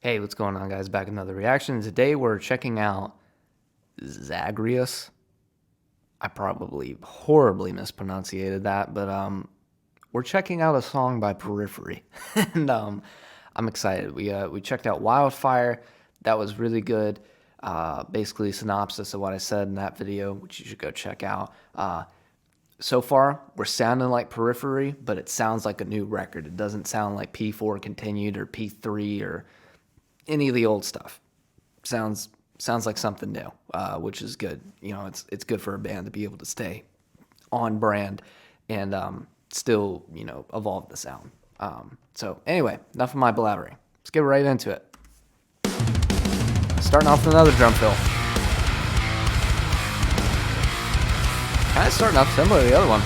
Hey, what's going on, guys? Back with another reaction. Today we're checking out Zagreus. I probably horribly mispronunciated that, but we're checking out a song by Periphery, and I'm excited. We checked out Wildfire. That was really good. Basically, synopsis of what I said in that video, which you should go check out. So far, we're sounding like Periphery, but it sounds like a new record. It doesn't sound like P4 Continued or P3 or any of the old stuff. Sounds like something new, which is good. You know, it's good for a band to be able to stay on brand and still, evolve the sound. So anyway, enough of my blabbering. Let's get right into it. Starting off with another drum fill. Kind of starting off similar to the other one.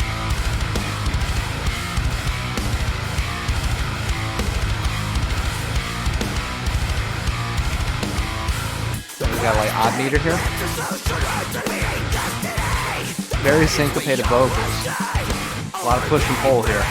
We got like odd meter here. Very syncopated vocals. A lot of push and pull here.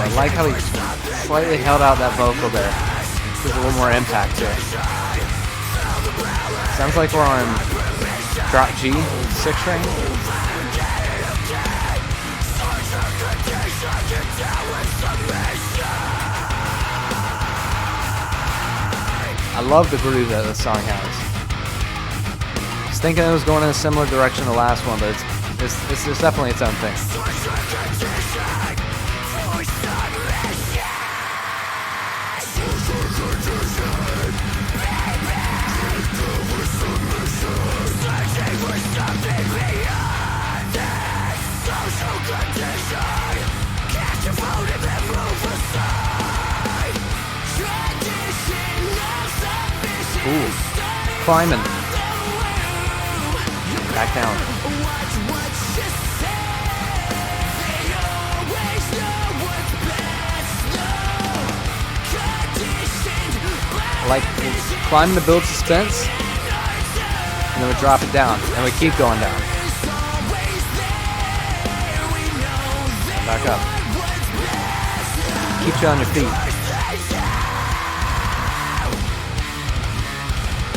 I like how he slightly held out that vocal there. There's a little more impact to it. Sounds like we're on drop G, 6 string. I love the groove that this song has. I was thinking it was going in a similar direction to the last one, but it's definitely its own thing. Ooh, climbing. Back down. Like climbing to build suspense, and then we drop it down, and we keep going down. Back up. Keep you on your feet.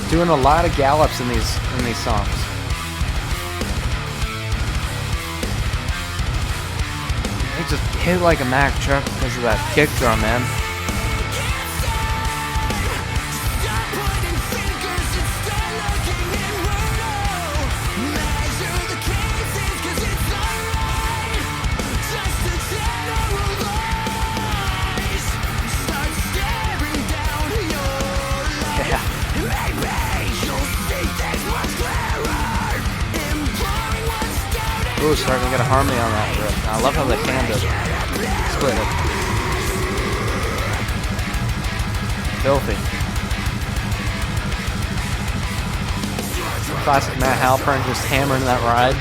Doing a lot of gallops in these songs. They just hit like a Mack truck because of that kick drum, man. Ooh, starting to get a harmony on that riff. I love how they canned it. Split it. Filthy. Classic Matt Halpern just hammering that ride.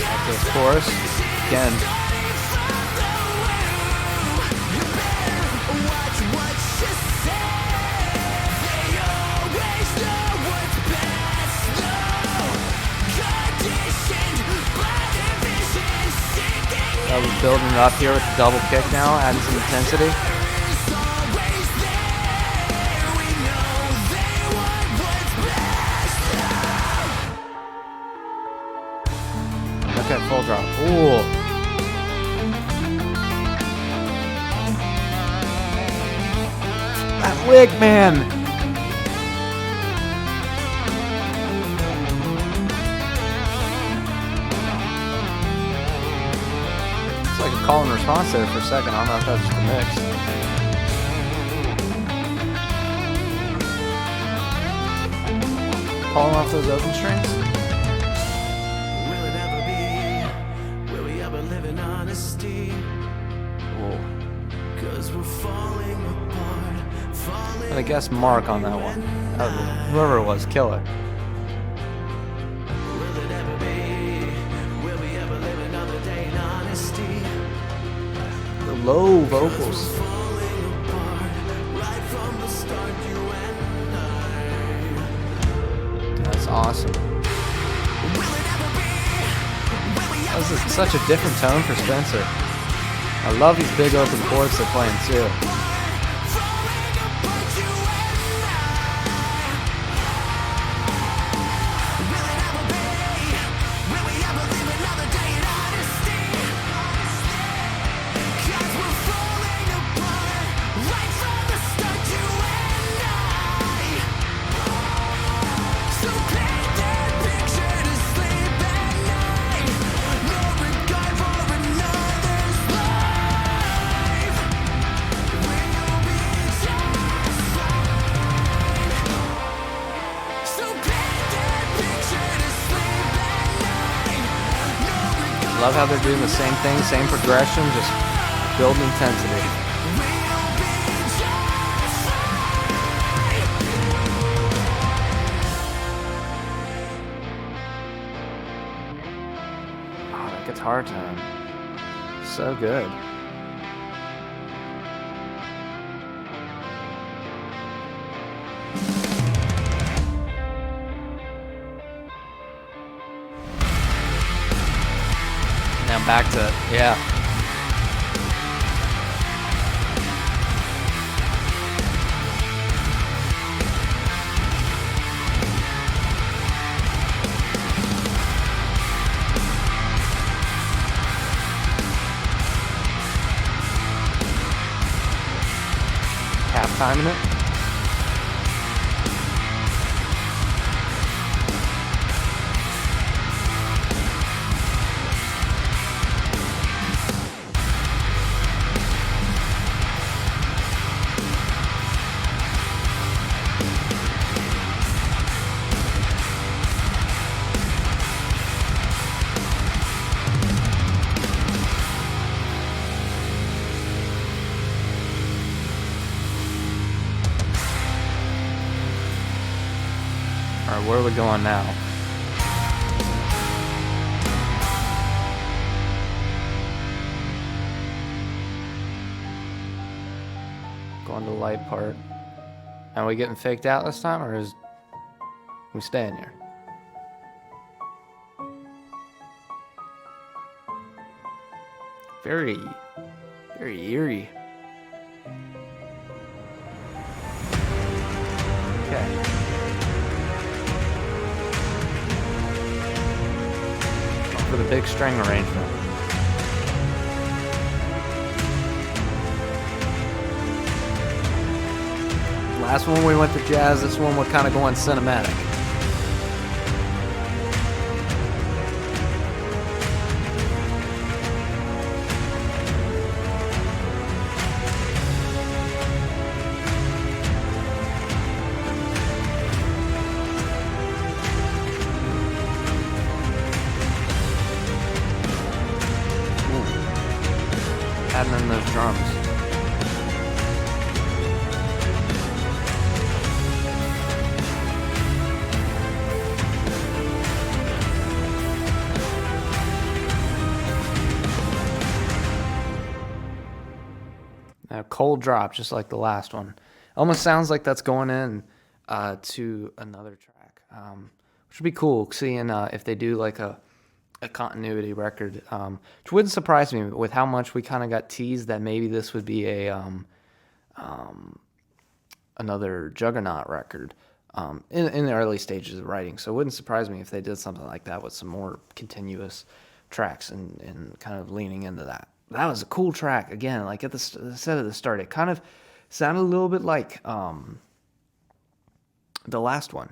Back to the chorus. Again. We're building it up here with the double kick now, adding some intensity. Look at full drop. Ooh. That lick, man. Like a call and response there for a second. I don't know if that's just a mix. Calling off those open strings. Will it ever be honesty. Cool. 'Cause we're falling apart, falling And I guess Mark on that one. Whoever it was, killer. Will it ever be? Will we ever live another day in honesty? The low vocals. Falling apart, right from the start, you and I. That's awesome. Will it ever be? Will we ever This is such a different tone for Spencer. I love these big open chords they're playing too. falling apart, you and I? Will it ever be? Will we ever live another day in honesty? 'Cause we're falling apart, right from the start, you and I. So paint that picture to sleep at night. No regard for another's life. We'll be just fine. So paint that picture to sleep at night. No regard Love how they're doing the same thing, same progression, just building intensity. we'll be just fine. Oh, that guitar tone. So good. Now back to, yeah. Halftime in it. All right, where are we going now? Going to the light part. Are we getting faked out this time, or is we staying here? Very, very eerie. Okay. For the big string arrangement. Last one we went to jazz, this one we're kind of going cinematic. Adding in those drums. Now, cold drop, just like the last one. Almost sounds like that's going in to another track, which would be cool seeing if they do like a continuity record, which wouldn't surprise me with how much we kind of got teased that maybe this would be a another Juggernaut record in the early stages of writing. So it wouldn't surprise me if they did something like that with some more continuous tracks and kind of leaning into that. That was a cool track. Again, like at the said at the start, it kind of sounded a little bit like the last one,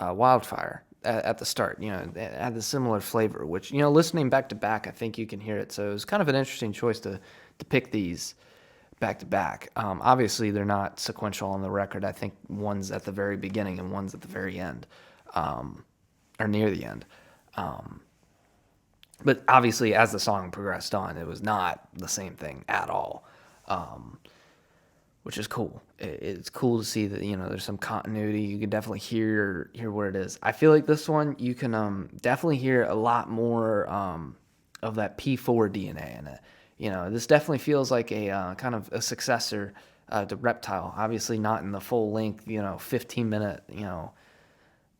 Wildfire. At the start, you know, it had the similar flavor, which, you know, listening back to back, I think you can hear it. So it was kind of an interesting choice to pick these back to back. Obviously, they're not sequential on the record. I think one's at the very beginning and one's at the very end, or near the end. But obviously, as the song progressed on, it was not the same thing at all, um, which is cool. It's cool to see that there's some continuity. You can definitely hear where it is. I feel like this one you can definitely hear a lot more of that P4 DNA in it. This definitely feels like a kind of a successor to Reptile. Obviously, not in the full length, 15-minute,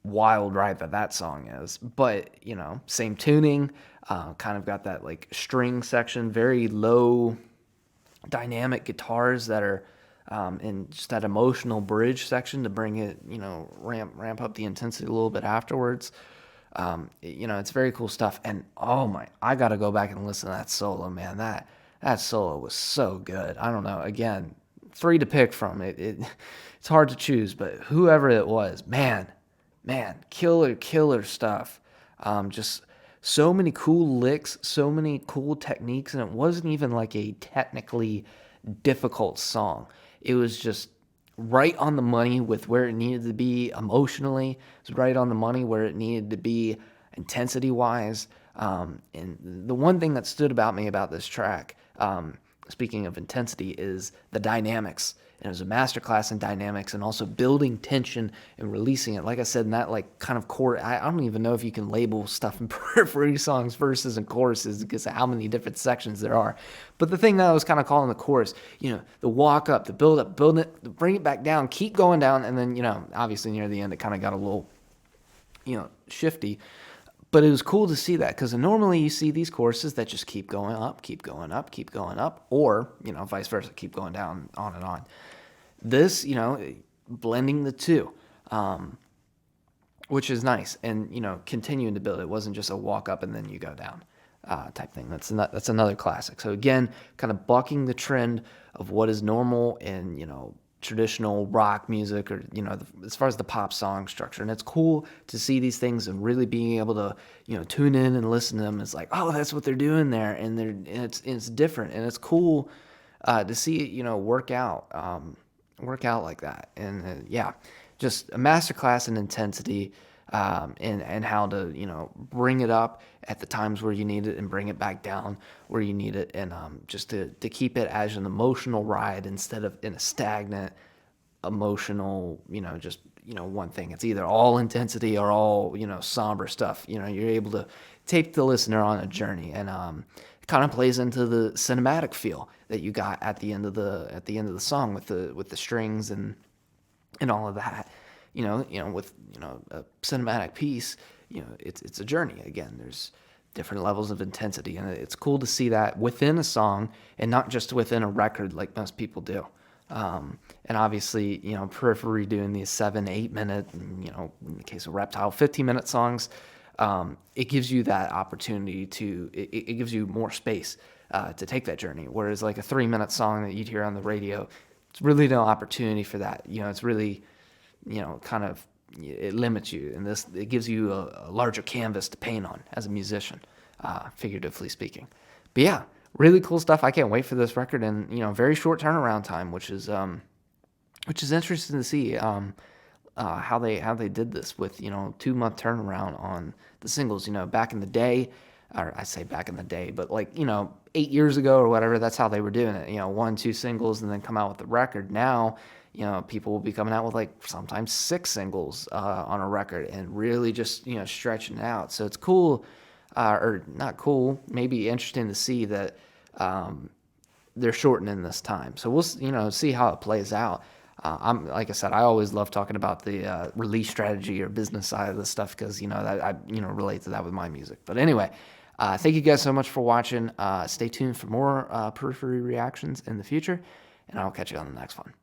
wild ride that song is, but same tuning, kind of got that like string section, very low dynamic guitars that are in just that emotional bridge section to bring it, ramp up the intensity a little bit afterwards. It's very cool stuff. And oh my, I got to go back and listen to that solo, man. That solo was so good. I don't know. Again, three to pick from. It's hard to choose, but whoever it was, man, killer stuff. Just so many cool licks, so many cool techniques, and it wasn't even like a technically difficult song. It was just right on the money with where it needed to be emotionally. It was right on the money where it needed to be intensity wise. And the one thing that stood about me about this track, speaking of intensity, is the dynamics. And it was a masterclass in dynamics and also building tension and releasing it. Like I said, in that like kind of core, I don't even know if you can label stuff in Periphery songs, verses and choruses, because of how many different sections there are. But the thing that I was kind of calling the chorus, the walk up, the build up, build it, bring it back down, keep going down, and then obviously near the end it kind of got a little shifty. But it was cool to see that, because normally you see these choruses that just keep going up, keep going up, keep going up, or, vice versa, keep going down, on and on. This, blending the two, which is nice, and, continuing to build. It wasn't just a walk up and then you go down type thing. That's another classic. So again, kind of bucking the trend of what is normal in, traditional rock music, or as far as the pop song structure. And it's cool to see these things and really being able to tune in and listen to them. It's like, oh, that's what they're doing there, and it's different, and it's cool to see it work out like that. And yeah, just a masterclass in intensity, and how to bring it up at the times where you need it and bring it back down where you need it, and just to keep it as an emotional ride instead of in a stagnant emotional just one thing. It's either all intensity or all somber stuff. You're able to take the listener on a journey, and it kind of plays into the cinematic feel that you got at the end of the song with the strings and all of that. With a cinematic piece, it's a journey. Again, there's different levels of intensity, and it's cool to see that within a song and not just within a record like most people do. And obviously, Periphery doing these 7-8 minute, in the case of Reptile, 15-minute songs, it gives you that opportunity it gives you more space to take that journey. Whereas like a 3-minute song that you'd hear on the radio, it's really no opportunity for that. It's really kind of, it limits you, and it gives you a larger canvas to paint on as a musician, figuratively speaking. But yeah, really cool stuff. I can't wait for this record, and very short turnaround time, which is interesting to see how they did this with 2-month turnaround on the singles. Back in the day, or I say back in the day, but like 8 years ago or whatever, that's how they were doing it. 1-2 singles and then come out with the record. Now people will be coming out with like sometimes 6 singles on a record, and really just stretching it out. So it's cool, or not cool, maybe interesting to see that they're shortening this time. So we'll see how it plays out. I'm like I said, I always love talking about the release strategy or business side of this stuff, because that I relate to that with my music. But anyway, thank you guys so much for watching. Stay tuned for more Periphery reactions in the future, and I'll catch you on the next one.